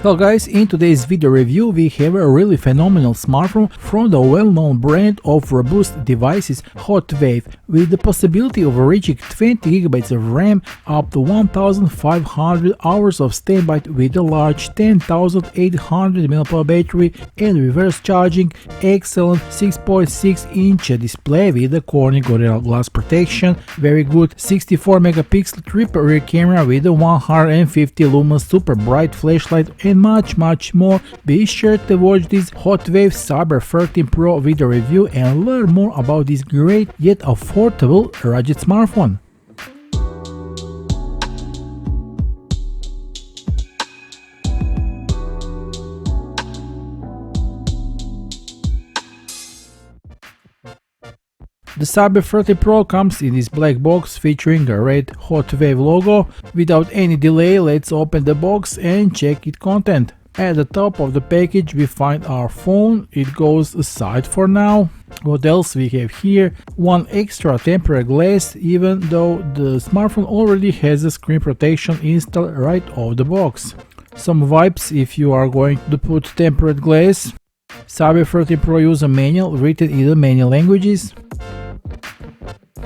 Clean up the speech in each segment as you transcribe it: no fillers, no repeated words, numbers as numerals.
Well guys, in today's video review we have a really phenomenal smartphone from the well-known brand of robust devices HOTWAV, with the possibility of reaching 20GB of RAM, up to 1500 hours of standby with a large 10,800 mAh battery and reverse charging, excellent 6.6-inch display with a Corning Gorilla Glass protection, very good 64 megapixel triple rear camera with a 150 lumen super bright flashlight, and much more. Be sure to watch this HOTWAV Cyber 13 Pro video review and learn more about this great yet affordable rugged smartphone. The Cyber 13 Pro comes in this black box featuring a red HOTWAV logo. Without any delay, let's open the box and check its content. At the top of the package we find our phone. It goes aside for now. What else we have here? One extra tempered glass, even though the smartphone already has a screen protection installed right off the box. Some vibes if you are going to put tempered glass. Cyber 13 Pro user manual written in the many languages.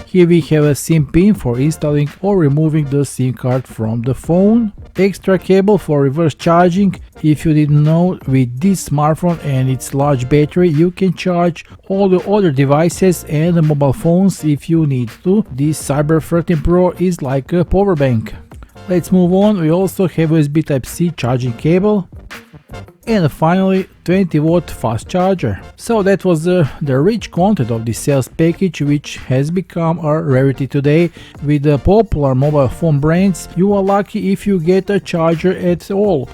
Here we have a SIM pin for installing or removing the SIM card from the phone. Extra cable for reverse charging. If you didn't know, with this smartphone and its large battery you can charge all the other devices and the mobile phones if you need to. This Cyber 13 Pro is like a power bank. Let's move on. We also have USB Type-C charging cable. And finally 20-watt fast charger. So that was the rich content of the sales package, which has become a rarity today. With the popular mobile phone brands, you are lucky if you get a charger at all.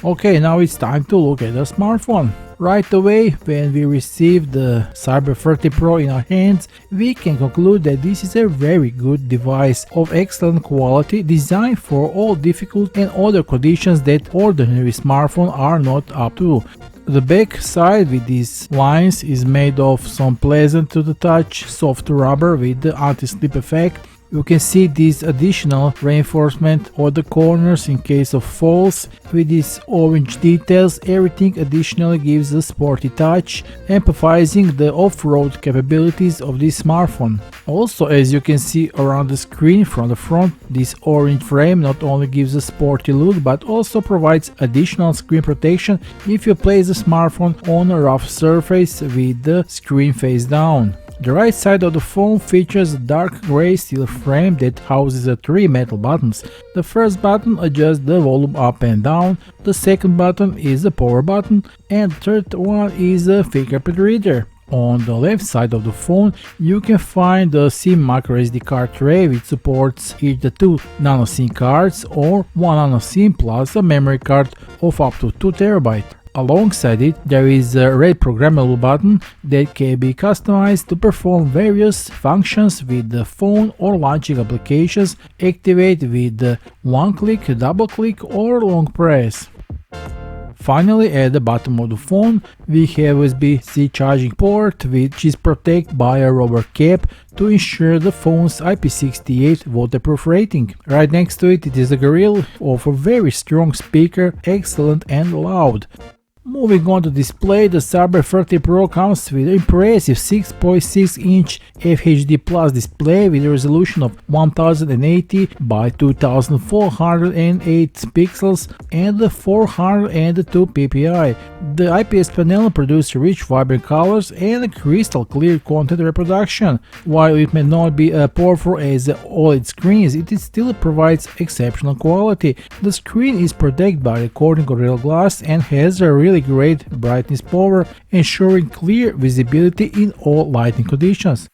Okay, now it's time to look at the smartphone. Right away, when we receive the Cyber 13 Pro in our hands, we can conclude that this is a very good device of excellent quality, designed for all difficult and other conditions that ordinary smartphones are not up to. The back side with these lines is made of some pleasant to the touch soft rubber with the anti-slip effect. You can see this additional reinforcement on the corners in case of falls. With these orange details, everything additionally gives a sporty touch, emphasizing the off-road capabilities of this smartphone. Also, as you can see around the screen from the front, this orange frame not only gives a sporty look but also provides additional screen protection if you place the smartphone on a rough surface with the screen face down. The right side of the phone features a dark gray steel frame that houses three metal buttons. The first button adjusts the volume up and down, the second button is the power button, and the third one is a fingerprint reader. On the left side of the phone you can find the SIM microSD card tray, which supports either 2 nano SIM cards or 1 nano SIM plus a memory card of up to 2 TB. Alongside it, there is a red programmable button that can be customized to perform various functions with the phone or launching applications. Activate with one click, double click or long press. Finally, at the bottom of the phone we have USB-C charging port, which is protected by a rubber cap to ensure the phone's IP68 waterproof rating. Right next to it is a grill of a very strong speaker, excellent and loud. Moving on to display, the Cyber 13 Pro comes with an impressive 6.6-inch FHD Plus display with a resolution of 1080 by 2408 pixels and 402 ppi. The IPS panel produces rich vibrant colors and crystal clear content reproduction. While it may not be as powerful as OLED screens, it still provides exceptional quality. The screen is protected by the Corning Gorilla Glass and has a really great brightness power, ensuring clear visibility in all lighting conditions.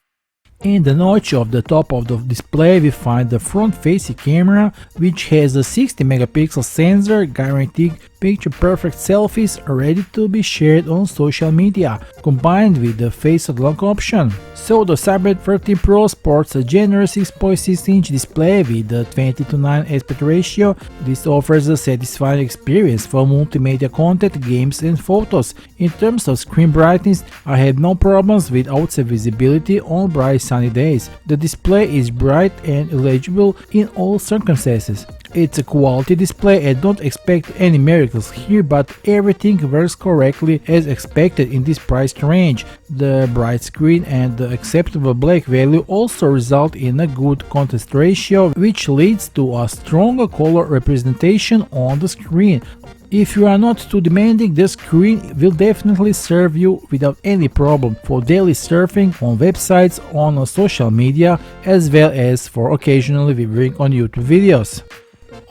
In the notch of the top of the display we find the front-facing camera, which has a 60 megapixel sensor guaranteeing picture-perfect selfies ready to be shared on social media, combined with the face unlock option. So the Cyber 13 Pro sports a generous 6.6-inch display with a 20:9 aspect ratio. This offers a satisfying experience for multimedia content, games and photos. In terms of screen brightness, I had no problems with outside visibility on bright sunny days. The display is bright and legible in all circumstances. It's a quality display and don't expect any miracles here, but everything works correctly as expected in this price range. The bright screen and the acceptable black value also result in a good contrast ratio, which leads to a stronger color representation on the screen. If you are not too demanding, the screen will definitely serve you without any problem for daily surfing on websites, on social media, as well as for occasionally viewing on YouTube videos.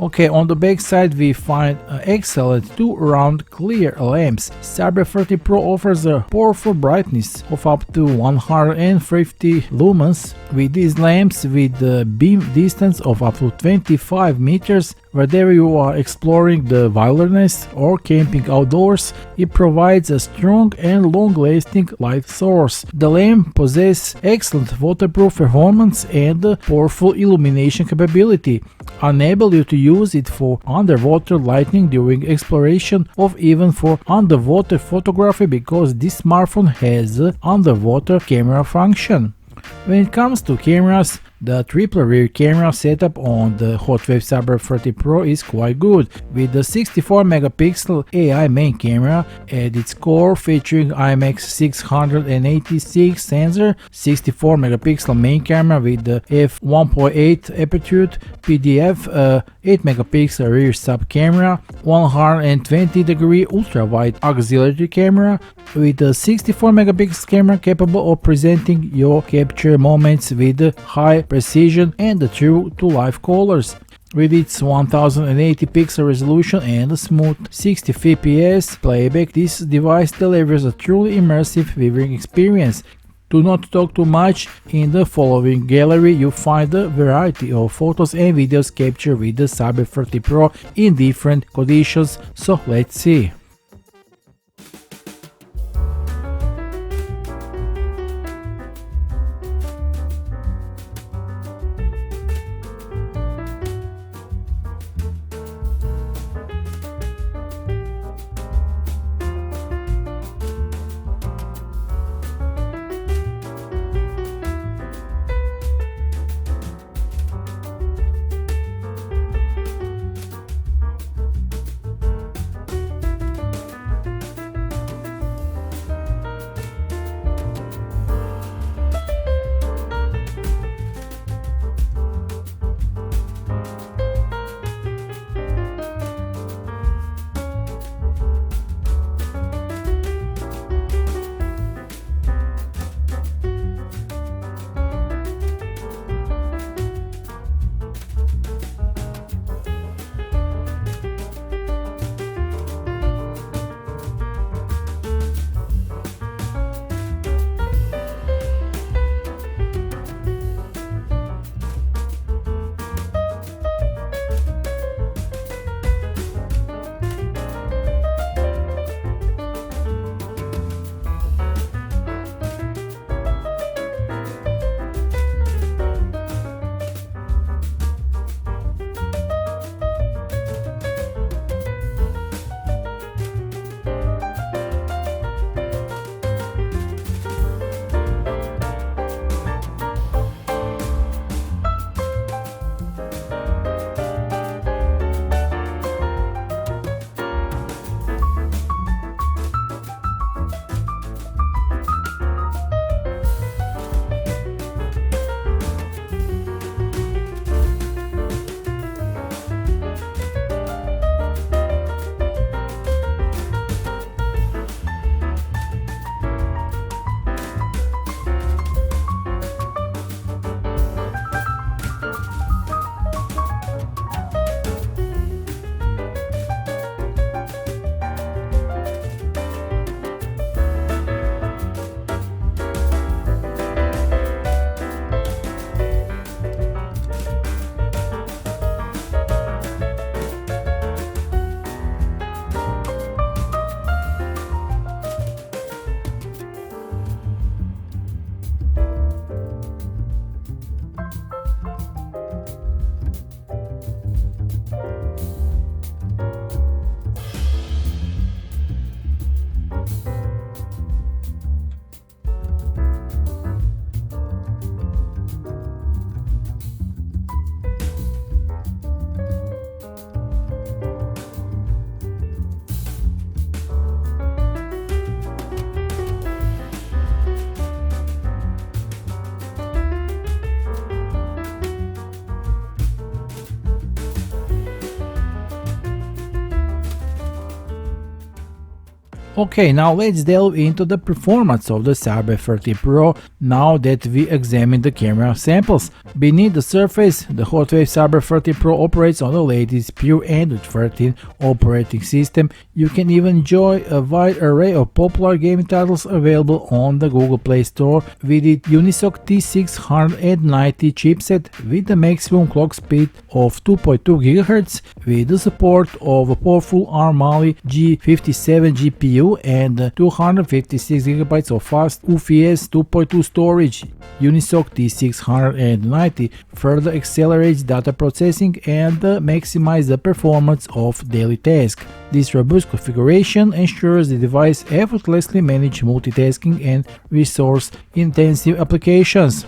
Okay, on the back side we find excellent 2-round clear lamps. Cyber 30 Pro offers a powerful brightness of up to 150 lumens with these lamps with a beam distance of up to 25 meters. Whether you are exploring the wilderness or camping outdoors, it provides a strong and long-lasting light source. The lamp possesses excellent waterproof performance and powerful illumination capability, enable you to use it for underwater lighting during exploration or even for underwater photography, because this smartphone has an underwater camera function. When it comes to cameras, the triple rear camera setup on the HOTWAV Cyber 30 Pro is quite good, with the 64 megapixel AI main camera at its core featuring IMX686 sensor, 64 megapixel main camera with the f1.8 aperture, PDF, 8 megapixel rear sub camera, 120 degree ultra wide auxiliary camera with a 64 megapixel camera capable of presenting your capture moments with high precision and the true to life colors. With its 1080 pixel resolution and a smooth 60 fps playback, this device delivers a truly immersive viewing experience. Do not talk too much. In the following gallery you find a variety of photos and videos captured with the Cyber 30 Pro in different conditions, so let's see. Okay, now let's delve into the performance of the Cyber 30 Pro now that we examine the camera samples. Beneath the surface, the HOTWAV Cyber 30 Pro operates on the latest pure Android 13 operating system. You can even enjoy a wide array of popular gaming titles available on the Google Play Store with its Unisoc T690 chipset with a maximum clock speed of 2.2 GHz with the support of a powerful ARM Mali G57 GPU and 256 GB of fast UFS 2.2 storage. Unisoc T690 further accelerates data processing and maximizes the performance of daily tasks. This robust configuration ensures the device effortlessly manages multitasking and resource-intensive applications.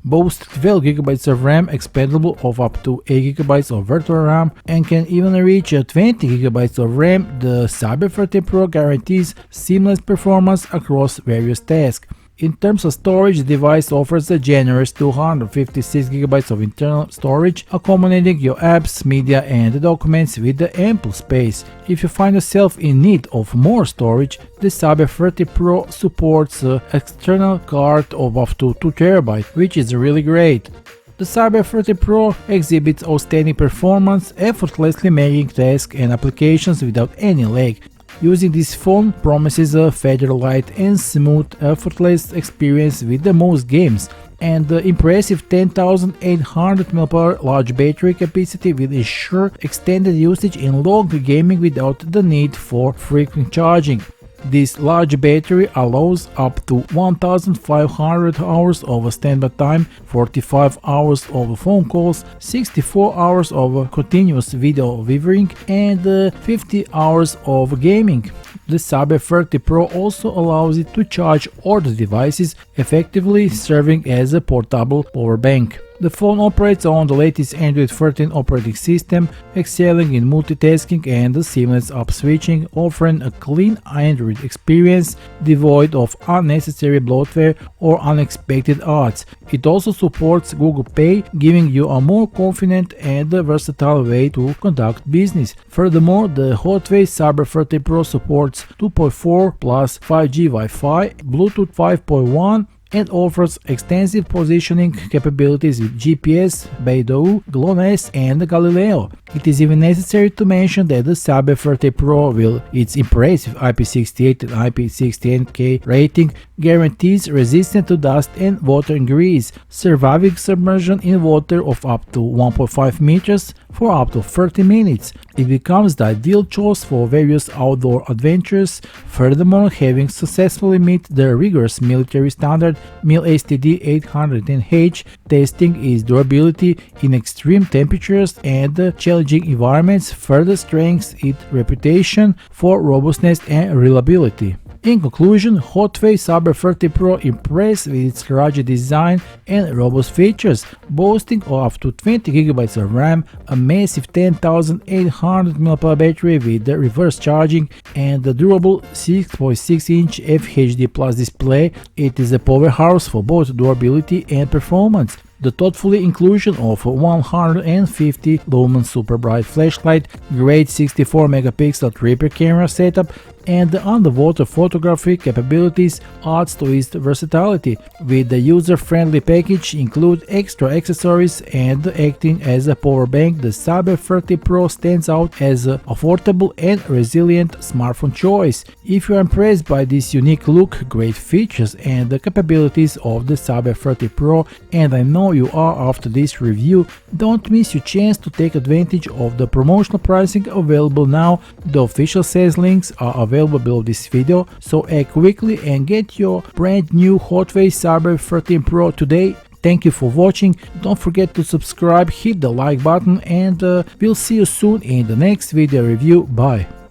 Boasts 12 GB of RAM expandable of up to 8 GB of virtual RAM and can even reach 20 GB of RAM. The Cyber 30 Pro guarantees seamless performance across various tasks. In terms of storage, the device offers a generous 256 GB of internal storage, accommodating your apps, media and documents with the ample space. If you find yourself in need of more storage, the Cyber 30 Pro supports an external card of up to 2 TB, which is really great. The Cyber 30 Pro exhibits outstanding performance, effortlessly making tasks and applications without any lag. Using this phone promises a feather-light and smooth, effortless experience with the most games, and the impressive 10,800 mAh large battery capacity will ensure extended usage in long gaming without the need for frequent charging. This large battery allows up to 1,500 hours of standby time, 45 hours of phone calls, 64 hours of continuous video viewing, and 50 hours of gaming. The Cyber 30 Pro also allows it to charge older devices, effectively serving as a portable power bank. The phone operates on the latest Android 13 operating system, excelling in multitasking and seamless app switching, offering a clean Android experience devoid of unnecessary bloatware or unexpected ads. It also supports Google Pay, giving you a more confident and versatile way to conduct business. Furthermore, the HOTWAV Cyber 30 Pro supports 2.4 plus 5G Wi-Fi, Bluetooth 5.1, and offers extensive positioning capabilities with GPS, Beidou, GLONASS and Galileo. It is even necessary to mention that the Cyber 30 Pro, with its impressive IP68 and IP68K rating, guarantees resistance to dust and water and grease, surviving submersion in water of up to 1.5 meters for up to 30 minutes. It becomes the ideal choice for various outdoor adventures. Furthermore, having successfully met the rigorous military standard MIL-STD 810H testing, its durability in extreme temperatures and challenging environments further strengthens its reputation for robustness and reliability. In conclusion, HOTWAV Cyber 30 Pro impresses with its rugged design and robust features, boasting up to 20 GB of RAM, a massive 10,800 mAh battery with reverse charging, and a durable 6.6-inch FHD Plus display. It is a powerhouse for both durability and performance. The thoughtful inclusion of a 150 lumen super bright flashlight, great 64 megapixel triple camera setup, and the underwater photography capabilities adds to its versatility. With the user-friendly package include extra accessories and acting as a power bank, the Cyber 30 Pro stands out as an affordable and resilient smartphone choice. If you are impressed by this unique look, great features and the capabilities of the Cyber 30 Pro, and I know you are after this review, don't miss your chance to take advantage of the promotional pricing available now. The official sales links are available below this video, so act quickly and get your brand new HOTWAV Cyber 13 Pro today. Thank you for watching. Don't forget to subscribe, hit the like button, and we'll see you soon in the next video review. Bye.